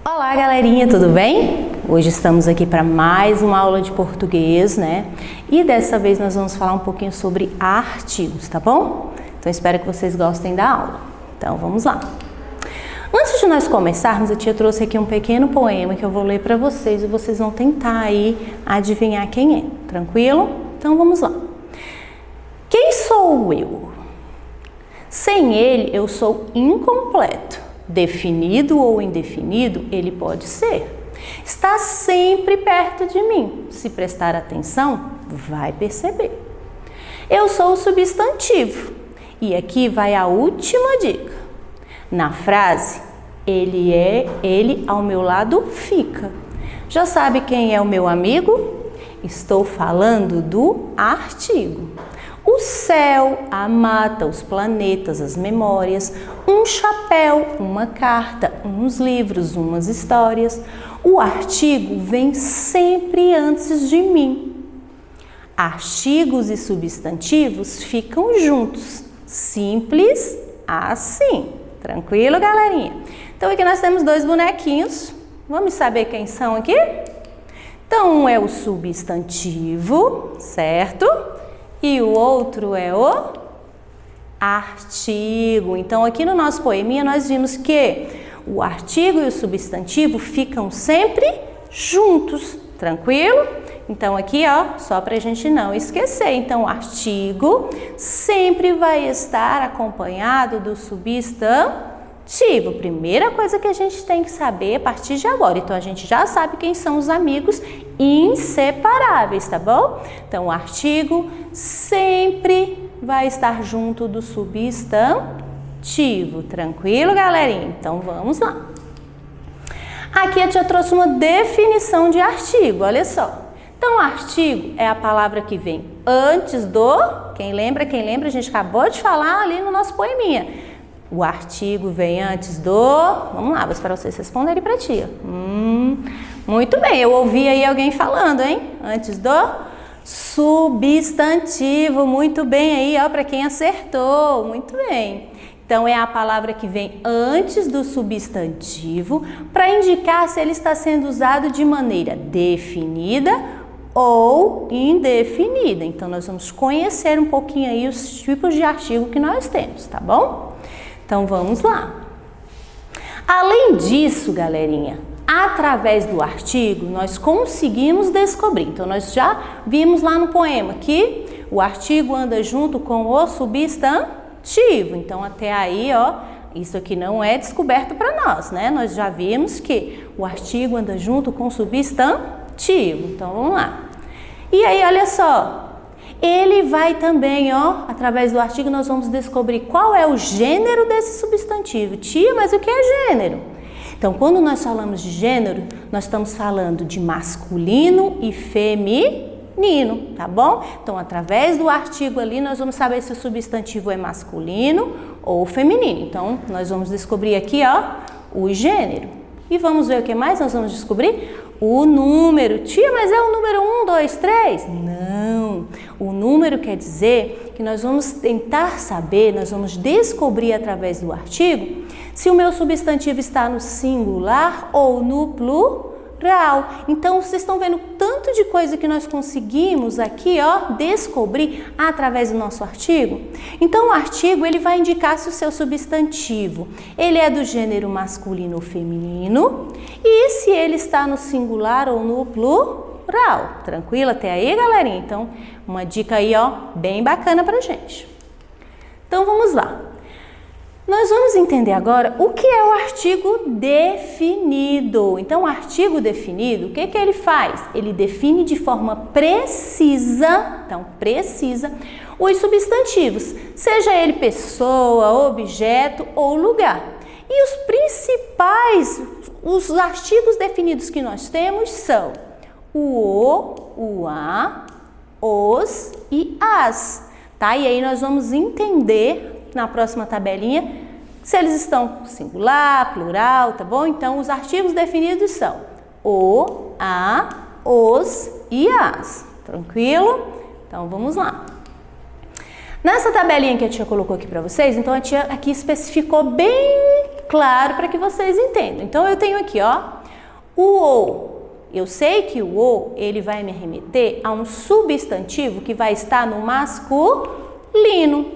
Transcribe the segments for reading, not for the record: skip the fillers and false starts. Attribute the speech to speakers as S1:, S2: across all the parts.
S1: Olá, galerinha, tudo bem? Hoje estamos aqui para mais uma aula de português, né? E dessa vez nós vamos falar um pouquinho sobre artigos, tá bom? Então espero que vocês gostem da aula. Então vamos lá. Antes de nós começarmos, a tia trouxe aqui um pequeno poema que eu vou ler para vocês e vocês vão tentar aí adivinhar quem é, tranquilo? Então vamos lá. Quem sou eu? Sem ele eu sou incompleto. Definido ou indefinido, ele pode ser. Está sempre perto de mim. Se prestar atenção, vai perceber. Eu sou o substantivo. E aqui vai a última dica. Na frase, ele ao meu lado fica. Já sabe quem é o meu amigo? Estou falando do artigo. O céu, a mata, os planetas, as memórias, um chapéu, uma carta, uns livros, umas histórias. O artigo vem sempre antes de mim. Artigos e substantivos ficam juntos. Simples assim. Tranquilo, galerinha? Então aqui nós temos dois bonequinhos. Vamos saber quem são aqui? Então um é o substantivo, certo? E o outro é o artigo. Então, aqui no nosso poeminha, nós vimos que o artigo e o substantivo ficam sempre juntos, tranquilo? Então, aqui, ó, só para a gente não esquecer. Então, o artigo sempre vai estar acompanhado do substantivo. Primeira coisa que a gente tem que saber a partir de agora. Então, a gente já sabe quem são os amigos inseparáveis, tá bom? Então, o artigo sempre vai estar junto do substantivo. Tranquilo, galerinha? Então, vamos lá. Aqui a tia trouxe uma definição de artigo, olha só. Então, artigo é a palavra que vem antes do... Quem lembra? A gente acabou de falar ali no nosso poeminha. O artigo vem antes do... Vamos lá, vou esperar vocês responderem para a tia. Muito bem, eu ouvi aí alguém falando, hein? Antes do substantivo. Muito bem aí, ó, para quem acertou. Muito bem. Então, é a palavra que vem antes do substantivo para indicar se ele está sendo usado de maneira definida ou indefinida. Então, nós vamos conhecer um pouquinho aí os tipos de artigo que nós temos, tá bom? Então, vamos lá. Além disso, galerinha, através do artigo, nós conseguimos descobrir. Então, nós já vimos lá no poema que o artigo anda junto com o substantivo. Então, até aí, ó, isso aqui não é descoberto para nós, né? Nós já vimos que o artigo anda junto com o substantivo. Então, vamos lá. E aí, olha só. Ele vai também, ó, através do artigo nós vamos descobrir qual é o gênero desse substantivo. Tia, mas o que é gênero? Então, quando nós falamos de gênero, nós estamos falando de masculino e feminino, tá bom? Então, através do artigo ali, nós vamos saber se o substantivo é masculino ou feminino. Então, nós vamos descobrir aqui, ó, o gênero. E vamos ver o que mais nós vamos descobrir? O número. Tia, mas é o número 1, 2, 3? Não. O número quer dizer que nós vamos tentar saber, nós vamos descobrir através do artigo se o meu substantivo está no singular ou no plural. Então, vocês estão vendo tanto de coisa que nós conseguimos aqui, ó, descobrir através do nosso artigo? Então, o artigo, ele vai indicar se o seu substantivo, ele é do gênero masculino ou feminino e se ele está no singular ou no plural. Tranquilo até aí, galerinha? Então, uma dica aí, ó, bem bacana pra gente. Então, vamos lá. Nós vamos entender agora o que é o artigo definido. Então, o artigo definido, o que que ele faz? Ele define de forma precisa, então precisa, os substantivos, seja ele pessoa, objeto ou lugar. E os principais, os artigos definidos que nós temos são o a, os e as, tá? E aí nós vamos entender na próxima tabelinha se eles estão singular, plural, tá bom? Então, os artigos definidos são o, a, os e as. Tranquilo? Então, vamos lá. Nessa tabelinha que a tia colocou aqui para vocês, então a tia aqui especificou bem claro para que vocês entendam. Então, eu tenho aqui, ó, o ou. Eu sei que o ou, ele vai me remeter a um substantivo que vai estar no masculino.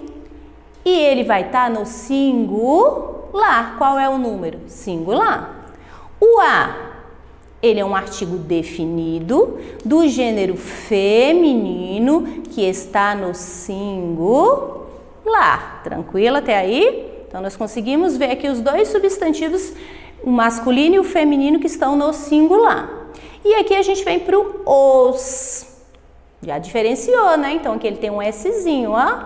S1: E ele vai estar no singular. Qual é o número? Singular. O a, ele é um artigo definido do gênero feminino que está no singular. Tranquilo até aí? Então, nós conseguimos ver aqui os dois substantivos, o masculino e o feminino, que estão no singular. E aqui a gente vem para o os. Já diferenciou, né? Então, aqui ele tem um Szinho, ó.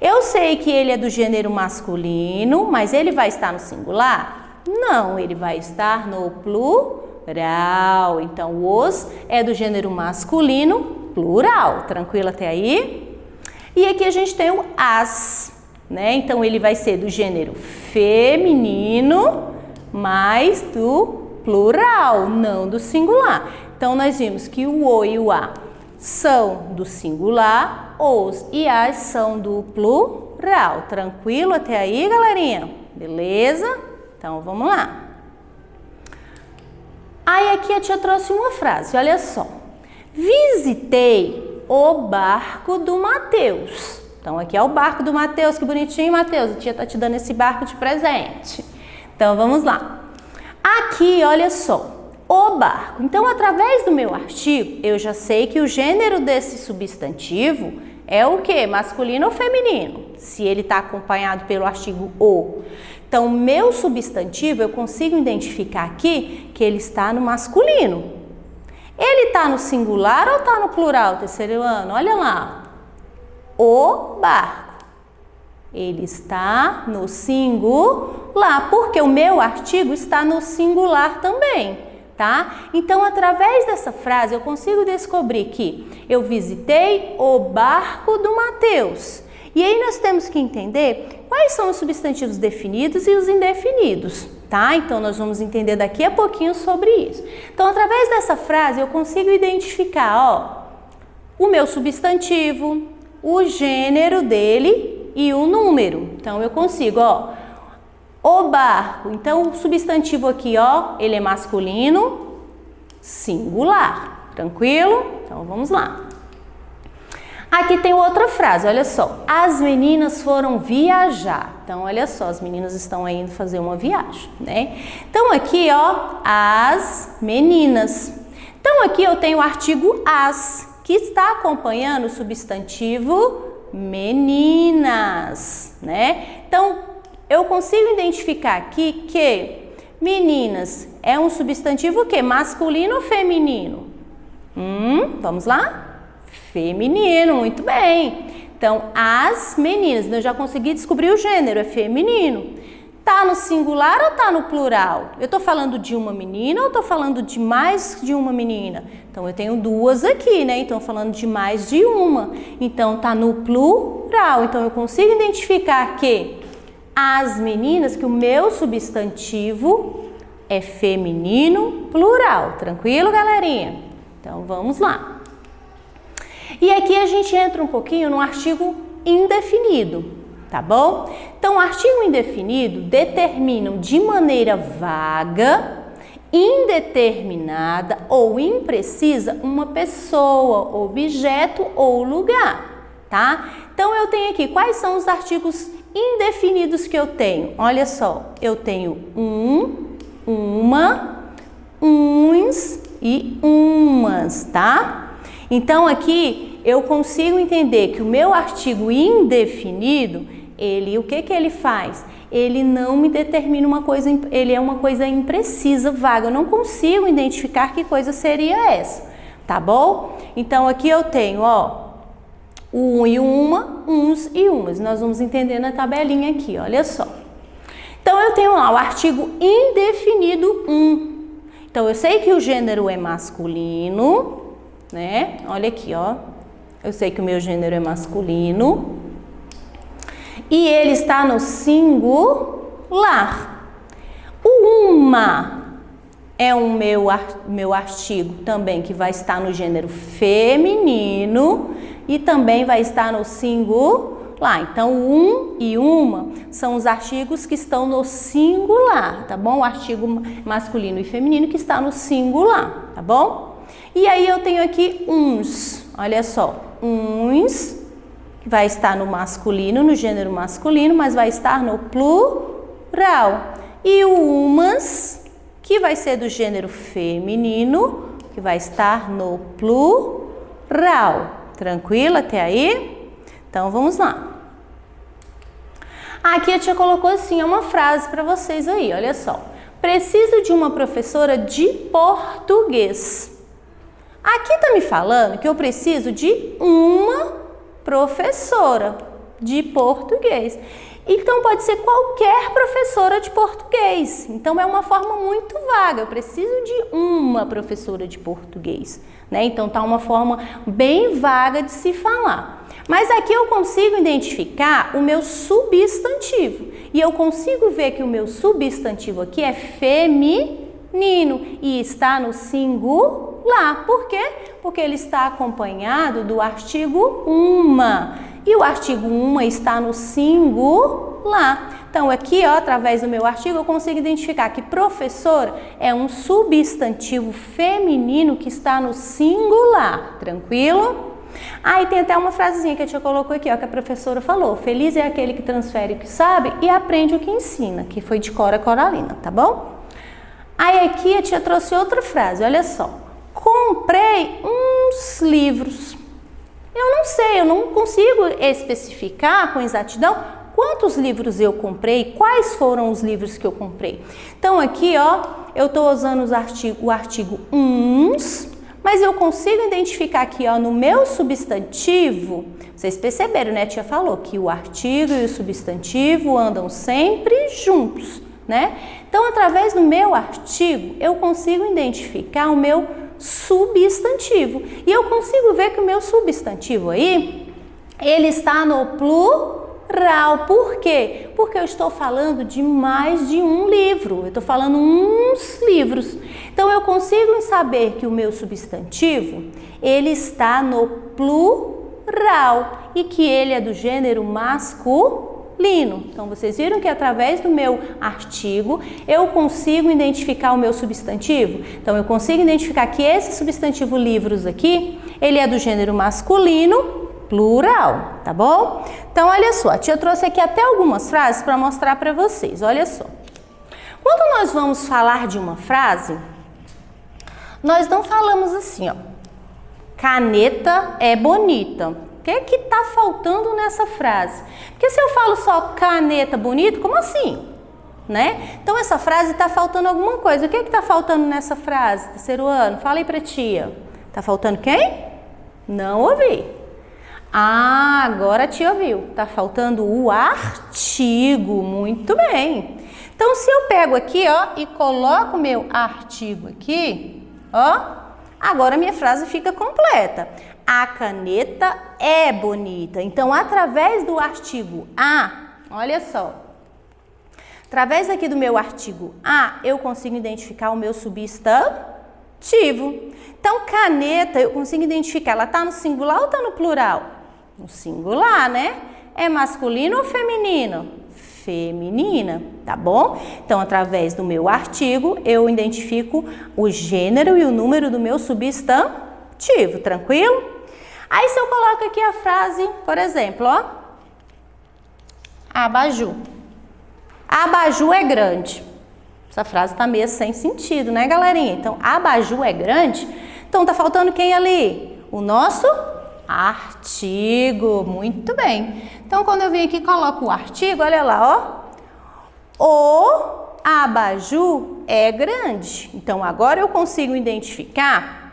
S1: Eu sei que ele é do gênero masculino, mas ele vai estar no singular? Não, ele vai estar no plural. Então, os é do gênero masculino, plural. Tranquilo até aí? E aqui a gente tem o as, né? Então, ele vai ser do gênero feminino, mas do plural, não do singular. Então, nós vimos que o o e o a são do singular, os e as são do plural. Tranquilo até aí, galerinha? Beleza? Então, vamos lá. Aí, aqui a tia trouxe uma frase, olha só. Visitei o barco do Mateus. Então, aqui é o barco do Mateus, que bonitinho, Mateus. A tia tá te dando esse barco de presente. Então, vamos lá. Aqui, olha só. O barco. Então, através do meu artigo, eu já sei que o gênero desse substantivo é o quê? Masculino ou feminino? Se ele está acompanhado pelo artigo o. Então, meu substantivo, eu consigo identificar aqui que ele está no masculino. Ele está no singular ou está no plural, terceiro ano? Olha lá. O barco. Ele está no singular, porque o meu artigo está no singular também. Tá? Então, através dessa frase, eu consigo descobrir que eu visitei o barco do Mateus. E aí nós temos que entender quais são os substantivos definidos e os indefinidos, tá? Então, nós vamos entender daqui a pouquinho sobre isso. Então, através dessa frase, eu consigo identificar, ó, o meu substantivo, o gênero dele e o número. Então, eu consigo, ó, o barco. Então, o substantivo aqui, ó, ele é masculino, singular. Tranquilo? Então, vamos lá. Aqui tem outra frase, olha só. As meninas foram viajar. Então, olha só, as meninas estão indo fazer uma viagem, né? Então, aqui, ó, as meninas. Então, aqui eu tenho o artigo as, que está acompanhando o substantivo meninas, né? Então, eu consigo identificar aqui que meninas é um substantivo o quê? Masculino ou feminino? Vamos lá? Feminino, muito bem. Então, as meninas, eu já consegui descobrir o gênero, é feminino. Tá no singular ou tá no plural? Eu tô falando de uma menina ou tô falando de mais de uma menina? Então, eu tenho duas aqui, né? Então, falando de mais de uma. Então, tá no plural. Então, eu consigo identificar que as meninas, que o meu substantivo é feminino plural. Tranquilo, galerinha? Então, vamos lá. E aqui a gente entra um pouquinho no artigo indefinido, tá bom? Então, o artigo indefinido determinam de maneira vaga, indeterminada ou imprecisa uma pessoa, objeto ou lugar, tá? Então, eu tenho aqui, quais são os artigos indefinidos que eu tenho? Olha só, eu tenho uma, uns e umas, tá? Então, aqui eu consigo entender que o meu artigo indefinido, ele, o que ele faz? Ele não me determina uma coisa, ele é uma coisa imprecisa, vaga. Eu não consigo identificar que coisa seria essa, tá bom? Então, aqui eu tenho, ó, um e uma, uns e umas. Nós vamos entender na tabelinha aqui, olha só. Então, eu tenho lá o artigo indefinido Então, eu sei que o gênero é masculino, né? Olha aqui, ó. Eu sei que o meu gênero é masculino. E ele está no singular. O uma é o meu artigo também, que vai estar no gênero feminino e também vai estar no singular. lá. Então, um e uma são os artigos que estão no singular, tá bom? O artigo masculino e feminino que está no singular, tá bom? E aí eu tenho aqui uns, olha só, uns, que vai estar no masculino, no gênero masculino, mas vai estar no plural. E o umas, que vai ser do gênero feminino, que vai estar no plural. Tranquilo até aí? Então, vamos lá. Aqui a tia colocou assim, uma frase para vocês aí, olha só. Preciso de uma professora de português. Aqui tá me falando que eu preciso de uma professora de português. Então, pode ser qualquer professora de português. Então, é uma forma muito vaga. Eu preciso de uma professora de português, né? Então, tá uma forma bem vaga de se falar. Mas aqui eu consigo identificar o meu substantivo. E eu consigo ver que o meu substantivo aqui é feminino e está no singular. Por quê? Porque ele está acompanhado do artigo uma. E o artigo uma está no singular. Então, aqui, ó, através do meu artigo, eu consigo identificar que professora é um substantivo feminino que está no singular. Tranquilo? Aí tem até uma frasezinha que a tia colocou aqui, ó, que a professora falou. Feliz é aquele que transfere o que sabe e aprende o que ensina, que foi de Cora Coralina, tá bom? Aí aqui a tia trouxe outra frase, olha só. Comprei uns livros. Eu não sei, eu não consigo especificar com exatidão quantos livros eu comprei, quais foram os livros que eu comprei. Então aqui, ó, eu estou usando o artigo uns, mas eu consigo identificar aqui, ó, no meu substantivo, vocês perceberam, né? A tia falou que o artigo e o substantivo andam sempre juntos, né? Então, através do meu artigo, eu consigo identificar o meu substantivo. E eu consigo ver que o meu substantivo aí, ele está no plural. Por quê? Porque eu estou falando de mais de um livro. Eu estou falando uns livros. Então, eu consigo saber que o meu substantivo, ele está no plural e que ele é do gênero masculino. Então, vocês viram que através do meu artigo, eu consigo identificar o meu substantivo? Então, eu consigo identificar que esse substantivo livros aqui, ele é do gênero masculino, plural, tá bom? Então, olha só, a tia trouxe aqui até algumas frases para mostrar para vocês, olha só. Quando nós vamos falar de uma frase, nós não falamos assim, ó, caneta é bonita. O que é que tá faltando nessa frase? Porque se eu falo só caneta bonita, como assim? Né? Então, essa frase está faltando alguma coisa. O que é que tá faltando nessa frase, terceiro ano? Fala aí pra tia. Tá faltando quem? Não ouvi. Ah, agora a tia ouviu. Tá faltando o artigo. Muito bem. Então, se eu pego aqui, ó, e coloco o meu artigo aqui, ó, agora a minha frase fica completa. A caneta é bonita. Então, através do artigo a, olha só. Através aqui do meu artigo a, eu consigo identificar o meu substantivo. Então, caneta, eu consigo identificar, ela está no singular ou está no plural? No singular, né? É masculino ou feminino? Feminina, tá bom? Então, através do meu artigo, eu identifico o gênero e o número do meu substantivo, tranquilo? Aí, se eu coloco aqui a frase, por exemplo, ó, abajur. Abajur é grande. Essa frase tá meio sem sentido, né, galerinha? Então, abajur é grande. Então, tá faltando quem ali? O nosso artigo. Muito bem. Então, quando eu venho aqui e coloco o artigo, olha lá, ó. O abajur é grande. Então, agora eu consigo identificar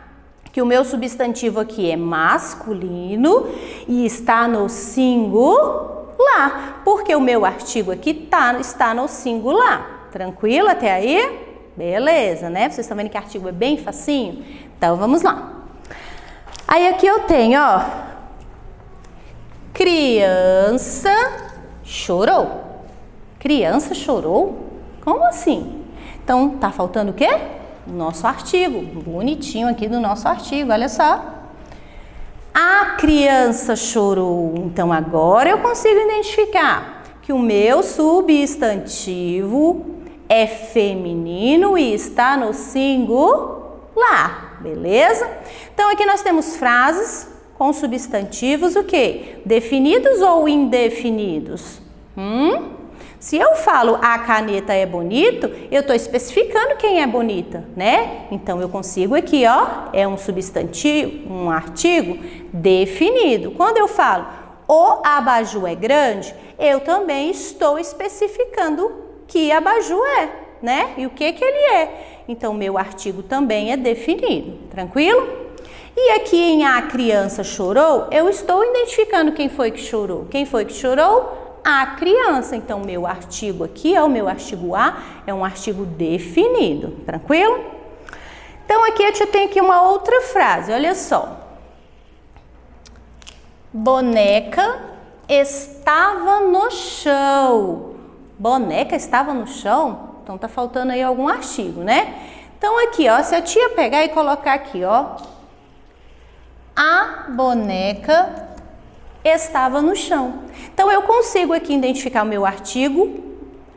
S1: que o meu substantivo aqui é masculino e está no singular, porque o meu artigo aqui está no singular. Tranquilo até aí? Beleza, né? Vocês estão vendo que o artigo é bem facinho? Então, vamos lá. Aí aqui eu tenho, ó, criança chorou. Criança chorou? Como assim? Então, tá faltando o quê? Nosso artigo, bonitinho aqui do nosso artigo, olha só. A criança chorou. Então, agora eu consigo identificar que o meu substantivo é feminino e está no singular, beleza? Então, aqui nós temos frases com substantivos o quê? Definidos ou indefinidos? Se eu falo a caneta é bonito, eu estou especificando quem é bonita, né? Então, eu consigo aqui, ó, é um substantivo, um artigo definido. Quando eu falo o abajur é grande, eu também estou especificando que abajur é, né? E o que ele é. Então, meu artigo também é definido, tranquilo? E aqui em a criança chorou, eu estou identificando quem foi que chorou. Quem foi que chorou? A criança. Então, meu artigo aqui, o meu artigo A, é um artigo definido, tranquilo? Então, aqui eu tenho aqui uma outra frase, olha só. Boneca estava no chão. Boneca estava no chão? Então, tá faltando aí algum artigo, né? Então, aqui, ó, se a tia pegar e colocar aqui, ó. A boneca estava no chão. Então, eu consigo aqui identificar o meu artigo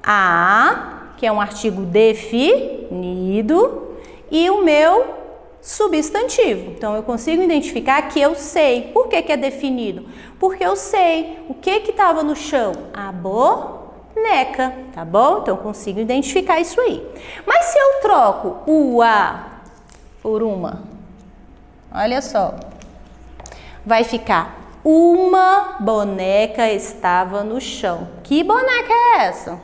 S1: A, que é um artigo definido, e o meu substantivo. Então, eu consigo identificar que eu sei. Por que é definido? Porque eu sei o que estava no chão. A boneca, tá bom? Então, eu consigo identificar isso aí. Mas se eu troco o A por uma, olha só, vai ficar uma boneca estava no chão. Que boneca é essa?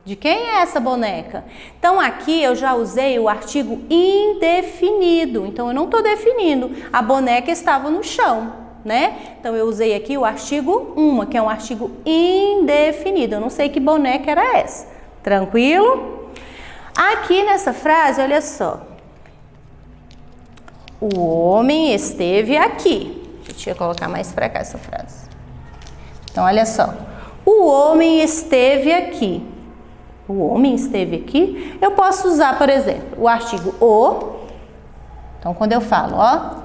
S1: De quem é essa boneca? Então, aqui eu já usei o artigo indefinido. Então, eu não estou definindo. A boneca estava no chão, né? Então, eu usei aqui o artigo uma, que é um artigo indefinido. Eu não sei que boneca era essa. Tranquilo? Aqui nessa frase, olha só. O homem esteve aqui. Deixa eu colocar mais para cá essa frase. Então, olha só. O homem esteve aqui. O homem esteve aqui. Eu posso usar, por exemplo, o artigo o. Então, quando eu falo, ó,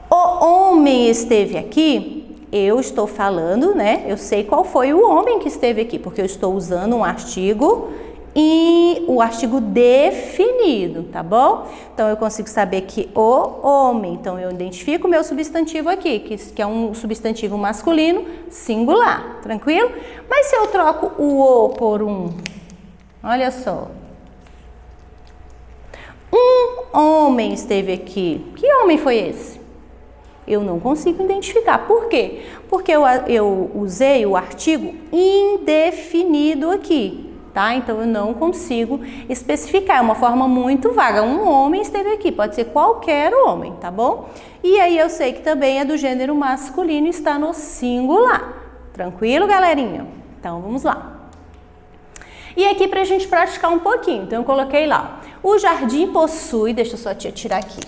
S1: o homem esteve aqui, eu estou falando, né? Eu sei qual foi o homem que esteve aqui, porque eu estou usando um artigo e o artigo definido, tá bom? Então, eu consigo saber que o homem, então eu identifico o meu substantivo aqui, que é um substantivo masculino singular, tranquilo? Mas se eu troco o o por um, olha só. Um homem esteve aqui. Que homem foi esse? Eu não consigo identificar. Por quê? Porque eu usei o artigo indefinido aqui. Tá? Então, eu não consigo especificar, é uma forma muito vaga. Um homem esteve aqui, pode ser qualquer homem, tá bom? E aí, eu sei que também é do gênero masculino e está no singular. Tranquilo, galerinha? Então, vamos lá. E aqui, pra gente praticar um pouquinho, então, eu coloquei lá. O jardim possui, deixa eu só te tirar aqui.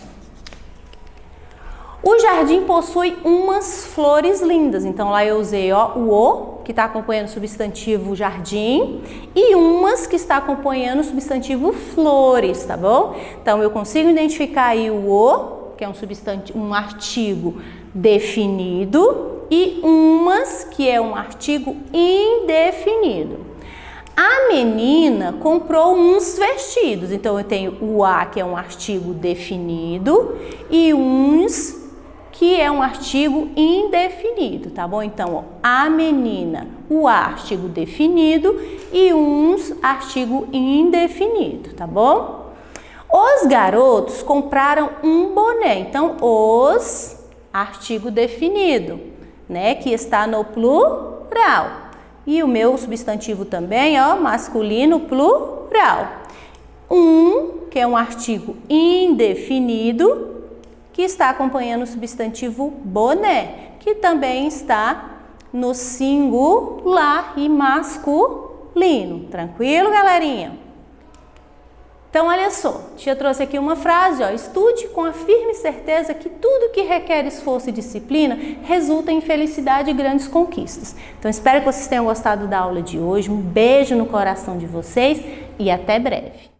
S1: O jardim possui umas flores lindas. Então, lá eu usei ó, o, que está acompanhando o substantivo jardim, e umas que está acompanhando o substantivo flores, tá bom? Então, eu consigo identificar aí o, que é um artigo definido, e umas, que é um artigo indefinido. A menina comprou uns vestidos. Então, eu tenho o a, que é um artigo definido, e uns, que é um artigo indefinido, tá bom? Então, ó, a menina, o a, artigo definido, e uns, artigo indefinido, tá bom? Os garotos compraram um boné. Então, os, artigo definido, né? Que está no plural. E o meu substantivo também, ó, masculino, plural. Um, que é um artigo indefinido, que está acompanhando o substantivo boné, que também está no singular e masculino. Tranquilo, galerinha? Então, olha só, tia trouxe aqui uma frase, ó, estude com a firme certeza que tudo que requer esforço e disciplina resulta em felicidade e grandes conquistas. Então, espero que vocês tenham gostado da aula de hoje. Um beijo no coração de vocês e até breve.